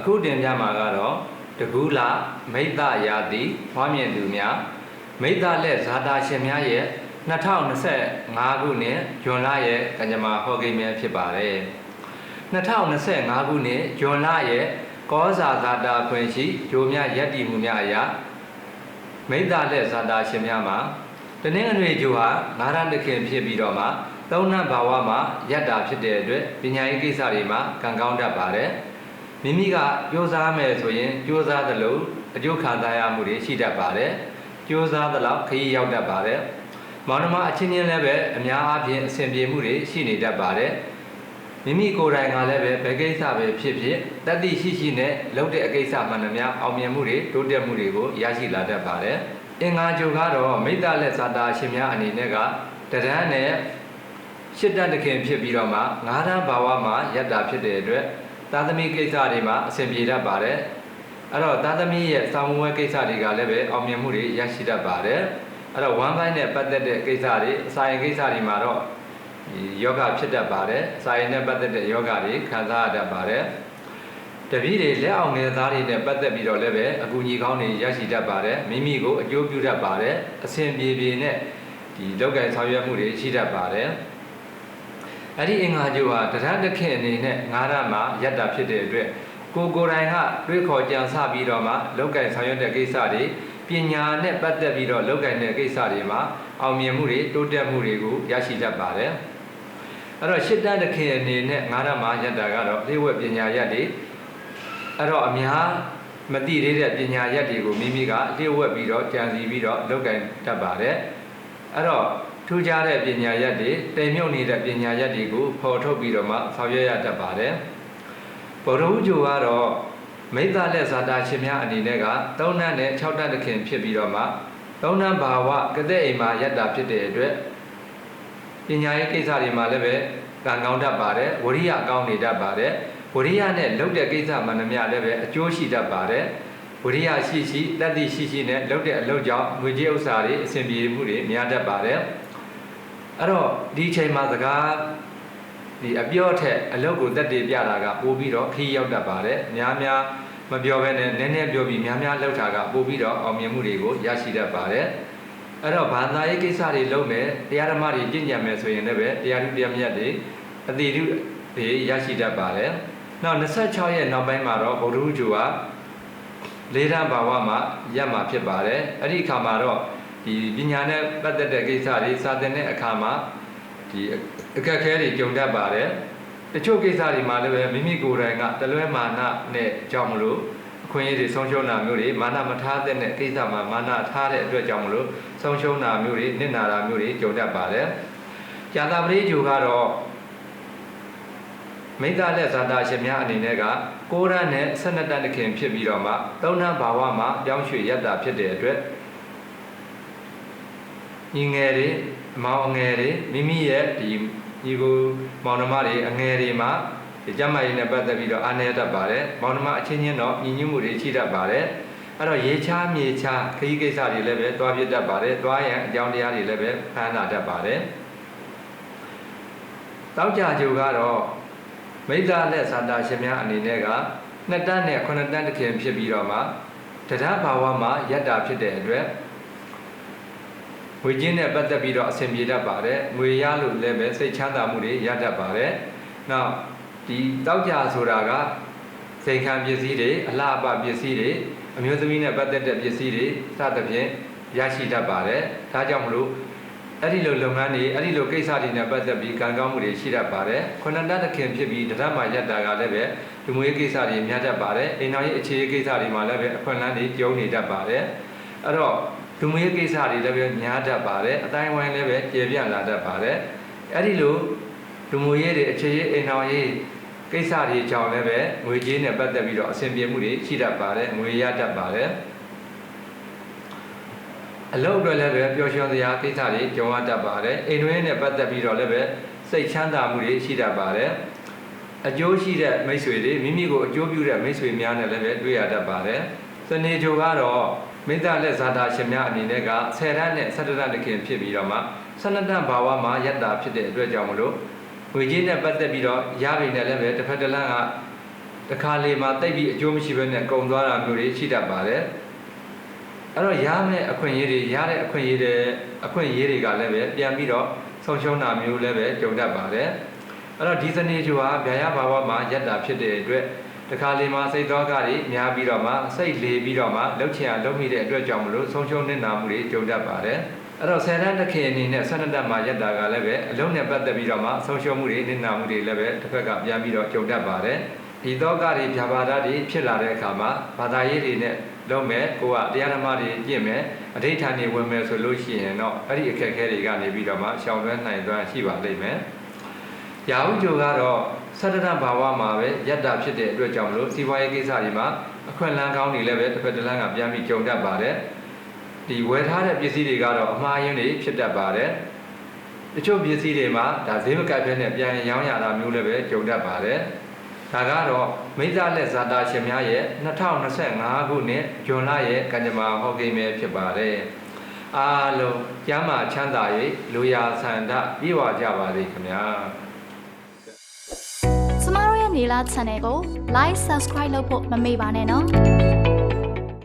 အခုတင်ပြမှာကတော့တကူလာမိတ္တရာတိဖွားမြင်သူများမိတ္တလက်ဇာတာရှင်များရဲ့2025ခုနှစ်ဇွန်လရဲ့ကံကြမ္မာဟောကိန်းများဖြစ်ပါတယ်2025ခုနှစ်ဇွန်လရဲ့ကောဇာဇာတာခွင်ရှိဂျိုမြယက်တီမှုများအရာမိတ္တလက်ဇာတာရှင်များမှာတနင်္ဂနွေဂျိုဟာငါးရတခင်ဖြစ်ပြီးတော့မှသုံးနှံဘာဝမှာယက်တာဖြစ်တဲ့အတွက်ပညာရေးကိစ္စတွေမှာကံကောင်းတတ်ပါတယ်မိမိကကြိုးစားမယ်ဆိုရင်ကြိုးစားသလိုအကျိုးခံစားရမှုတွေရှိတတ်ပါတယ်ကြိုးစားသလောက်ခရီးရောက်တတ်ပါတယ်မောင်နှမအချင်းချင်းလည်းပဲအများအားဖြင့်အဆင်ပြေမှုတွေရှိနေတတ်ပါတယ်မိမိကိုယ်တိုင်ကလည်းပဲဘယ်ကိစ္စပဲဖြစ်ဖြစ်တတ္တိရှိနဲ့လုပ်တဲ့အကိစ္စမှန်သမျှအောင်မြင်မှုတွေတိုးတက်မှုတွေကိုရရှိလာတတ်ပါတယ်အင်္ဂါဂျိုကတော့မိတ္တလက်ဇာတာရှင်များအနေနဲ့ကတရန်းနဲ့ရှစ်တတ်တခင်ဖြစ်ပြီးတော့မှငါးတန်းဘာဝမှာယက်တာဖြစ်တဲ့အတွက်သာသမီကိစ္စတွေမှာအဆင်ပြေတတ်ပါတယ်အဲ့တော့သာသမီရဲ့စာမွေးကိစ္စတွေကလည်းပဲအောင်မြင်မှုတွေရရှိတတ်ပါတယ်အဲ့တော့ဝမ်းပိုင်းနဲ့ပတ်သက်တဲ့ကိစ္စတွေအစာရင်ကိစ္စတွေမှာတော့ယောဂဖြစ်တတ်ပါတယ်အစာရင်နဲ့ပတ်သက်တဲ့ယောဂတွေခံစားရတတ်ပါတယ်တပည့်တွေလက်အောင်ငယ်သားတွေနဲ့ပတ်သက်ပြီးတော့လည်းပဲအကူအညီကောင်းတွေရရှိတတ်ပါတယ်မိမိကိုအကျိုးပြုတတ်ပါတယ်အဆင်ပြေပြေနဲ့ဒီလောက်ကဆောင်ရွက်မှုတွေရှိတတ်ပါတယ်အဲ့ဒီအင်္ဂါကျိုးဟာတရတခင်အနေနဲ့ငါးရမှာယက်တာဖြစ်တဲ့အတွက်ကိုယ်တိုင်ကတွေးခေါ်ကြံစပြီးတော့မှလောက်ကဆောင်ရွက်တဲ့ကိစ္စတွေပညာနဲ့ပတ်သက်ပြီးတော့လောက်ကတဲ့ကိစ္စတွေမှာအောင်မြင်မှုတွေတိုးတက်မှုတွေကိုရရှိတတ်ပါတယ်အဲ့တော့ရှစ်တန်းတခင်အနေနဲ့ငါးရမှာယက်တာကတော့အလေးဝက်ပညာရက်တွေအဲ့တော့အများမသိသေးတဲ့ပညာရက်တွေကိုမိမိကအလေးဝက်ပြီးတော့ကြံစီပြီးတော့လောက်ကတတ်ပါတယ်အဲ့တော့ထူးခြားတဲ့ပညာရက်တွေတိမ်မြုပ်နေတဲ့ပညာရက်တွေကိုဖော်ထုတ်ပြီးတော့မှဆောင်ရွက်ရတတ်ပါတယ်ဗုဒ္ဓဟူးဂျိုကတော့မိတ္တလက်ဇာတာရှင်များအနေနဲ့ကသုံးနှံနဲ့6တတ်တခင်ဖြစ်ပြီးတော့မှသုံးနှံဘာဝကတဲ့အိမ်မှာယက်တာဖြစ်တဲ့အတွက်ပညာရေးကိစ္စတွေမှာလည်းပဲကံကောင်းတတ်ပါတယ်ဝရိယကောင်းနေတတ်ပါတယ်ဝရိယနဲ့လုပ်တဲ့ကိစ္စမှန်သမျှလည်းပဲအကျိုးရှိတတ်ပါတယ်ဝရိယရှိတတ္တိရှိနဲ့လုပ်တဲ့အလုပ်ကြောင့်ငွေကြေးဥစ္စာတွေအဆင်ပြေမှုတွေများတတ်ပါတယ်အဲ့တော့ဒီအချိန်မှာစကားဒီအပြော့ထက်အလုပ်ကိုတက်တည်ပြတာကပို့ပြီးတော့ခီးရောက်တတ်ပါတယ်များမပြောဘဲနဲ့နည်းနည်းပြောပြီးများလှုပ်တာကပို့ပြီးတော့အောင်မြင်မှုတွေကိုရရှိတတ်ပါတယ်အဲ့တော့ဘာသာရေးကိစ္စတွေလုပ်မယ်တရားဓမ္မတွေကျင့်ကြံမယ်ဆိုရင်လည်းပဲတရားဓုတရားမြတ်တွေအတိတုတွေရရှိတတ်ပါတယ်နောက်26ရက်နောက်ပိုင်းမှာတော့ဗုဒ္ဓဟူးဂျိုဟာလေးတန်းဘာဝမှာရက်မှာဖြစ်ပါတယ်အဲ့ဒီအခါမှာတော့ဒီပညာနဲ့ပတ်သက်တဲ့ကိစ္စတွေစာသင်တဲ့အခါမှာဒီအခက်အခဲတွေကြုံတတ်ပါတယ်တချို့ကိစ္စတွေမှာလည်းပဲမိမိကိုယ်တိုင်ကတလွဲမာနနဲ့ကြောင့်မလို့အခွင့်အရေးတွေဆုံးရှုံးတာမျိုးတွေမာနမထားတဲ့ကိစ္စမှာမာနထားတဲ့အတွက်ကြောင့်မလို့ဆုံးရှုံးတာမျိုးတွေနစ်နာတာမျိုးတွေကြုံတတ်ပါတယ်။ကြာတာပရိဂျိုကတော့မိတ္တလက်ဇာတာရှင်များအနေနဲ့က9ရနဲ့12တန်းတခင်ဖြစ်ပြီးတော့မှ3တန်းဘာဝမှာပြောင်းရွှေ့ရတာဖြစ်တဲ့အတွက်ညီငယ်တွေမောင်ငယ်တွေမိမိရဲ့ဒီညီကိုမောင်နှမတွေအငယ်တွေမှာဒီကျမကြီးနဲ့ပတ်သက်ပြီးတော့အားနည်းတတ်ပါတယ်မောင်နှမအချင်းချင်းတော့ညီညွတ်မှုတွေရှိတတ်ပါတယ်အဲ့တော့ရေချားမြေချားခရီးကိစ္စတွေလည်းပဲတွားပြတတ်ပါတယ်တွားရန်အကြောင်းတရားတွေလည်းပဲဖန်လာတတ်ပါတယ်တောက်ကြကြိုကတော့မိတ္တလက်ဇာတာရှင်များအနေနဲ့က2တန်းနဲ့9တန်းတခင်ဖြစ်ပြီးတော့မှတရားဘာဝမှာယက်တာဖြစ်တဲ့အတွက်ငွေချင်းနဲ့ပတ်သက်ပြီးတော့အဆင်ပြေတတ်ပါတယ်ငွေရလို့လည်းပဲစိတ်ချမ်းသာမှုတွေရတတ်ပါတယ်နောက်ဒီတောက်ကြဆိုတာကစိတ်ခံပစ္စည်းတွေအလှပပစ္စည်းတွေအမျိုးသမီးနဲ့ပတ်သက်တဲ့ပစ္စည်းတွေစသဖြင့်ရရှိတတ်ပါတယ်ဒါကြောင့်မလို့အဲ့ဒီလိုလုပ်ငန်းတွေအဲ့ဒီလိုကိစ္စတွေနဲ့ပတ်သက်ပြီးကံကောင်းမှုတွေရှိတတ်ပါတယ်ခုနတတခင်ဖြစ်ပြီးတရမယက်တာကလည်းပဲဒီမွေးကိစ္စတွေများတတ်ပါတယ်အိမ်တော်ရေးအခြေကိစ္စတွေမှာလည်းပဲအခွင့်အလမ်းတွေကျုံနေတတ်ပါတယ်အဲ့တော့ဒုမွေးကိစ္စတွေလည်းပဲများတတ်ပါတယ်အတိုင်းဝိုင်းလည်းပဲကျေပြန့်လာတတ်ပါတယ်အဲ့ဒီလိုဒုမွေးရေးတွေအခြေရေးအိမ်တော်ရေးကိစ္စတွေကြောင့်လည်းပဲငွေကြေးနဲ့ပတ်သက်ပြီးတော့အဆင်ပြေမှုတွေရှိတတ်ပါတယ်ငွေရတတ်ပါတယ်အလုပ်တွေလည်းပဲပျော်ရွှင်စရာကိစ္စတွေကြုံရတတ်ပါတယ်အိမ်တွင်းနဲ့ပတ်သက်ပြီးတော့လည်းပဲစိတ်ချမ်းသာမှုတွေရှိတတ်ပါတယ်အကျိုးရှိတဲ့မိတ်ဆွေတွေမိမိကိုအကျိုးပြုတဲ့မိတ်ဆွေများနဲ့လည်းပဲတွေ့ရတတ်ပါတယ်စနေဂျိုကတော့မိတ္တလက်ဇာတာရှင်များအနေနဲ့က10တန်းနဲ့17တန်းတခင်ဖြစ်ပြီးတော့မှ12တန်းဘာဝမှာယက်တာဖြစ်တဲ့အတွက်ကြောင့်မလို့ငွေကြေးနဲ့ပတ်သက်ပြီးတော့ရပြီနဲ့လည်းပဲတစ်ဖက်တစ်လမ်းကတ တစ်ခါလေမှာတိတ်ပြီးအကျိုးမရှိဘဲနဲ့ကုန်သွားတာမျိုးတွေရှိတတ်ပါတယ်အဲ့တော့ရမယ့်အခွင့်အရေးတွေရတဲ့အခွင့်အရေးတွေကလည်းပဲပြန်ပြီးတော့ဆုံးရှုံးတာမျိုးလည်းပဲကြုံတတ်ပါတယ်အဲ့တော့ဒီစနေချိုဟာဗျာရဘာဝမှာရက်တာဖြစ်တဲ့အတွက်တခါလေမှာစိတ်သောကတွေများပြီးတော့မှစိတ်လေပြီးတော့မှလှုပ်ချင်အောင်လုပ်မိတဲ့အတွက်ကြောင့်မလို့ဆုံးရှုံးနေတာမှုတွေကြုံတတ်ပါတယ်အဲ့တော့ဆယ်တန်းတစ်ခေအနေနဲ့12တက်မှာရက်တာကလည်းပဲအလုံးနဲ့ပတ်သက်ပြီးတော့မှဆုံးရှုံးမှုတွေနေတာမှုတွေလည်းပဲတစ်ဖက်ကပြန်ပြီးတော့ကြုံတတ်ပါတယ်ဒီသောကတွေဖြာပါဒတွေဖြစ်လာတဲ့အခါမှာဘာသာရေးတွေနဲ့လုံးမဲ့ကိုကတရားဓမ္မတွေကျင့်မယ်အဋ္ဌဌာန်တွေဝင်မယ်ဆိုလို့ရှိရင်တော့အဲ့ဒီအခက်အခဲတွေကနေပြီးတော့မှရှောင်လွှဲနိုင်သွားရှိပါလိမ့်မယ်ရာဟုဂျိုကတော့17တဘာဝမှာပဲယတ္တာဖြစ်တဲ့အတွက်ကြောင့်မလို့စီးပွားရေးကိစ္စတွေမှာအခွင့်အလမ်းကောင်းတွေလည်းပဲတစ်ဖက်တစ်လမ်းကပြန်ပြီးကြုံတတ်ပါတယ်ဒီဝယ်ထားတဲ့ပစ္စည်းတွေကတော့အမှားယွင်းတွေဖြစ်တတ်ပါတယ်တချို့ပစ္စည်းတွေမှာဒါဈေးမကပ်ဘဲနဲ့ပြန်ရောင်းရတာမျိုးလည်းပဲကြုံတတ်ပါတယ်ဒါကတော့မိစ္ဆာလက်ဇာတာရှင်များရဲ့2025ခုနှစ်ဇွန်လရဲ့ကံကြမ္မာဟောကိမဲဖြစ်ပါတယ်အားလုံးကျမ်းမာချမ်းသာ၍လူရာဆန္ဒပြည့်ဝကြပါစေခင်ဗျာကျမတို့ရဲ့နေလား channel ကို like subscribe လုပ်ဖို့မမေ့ပါနဲ့နော်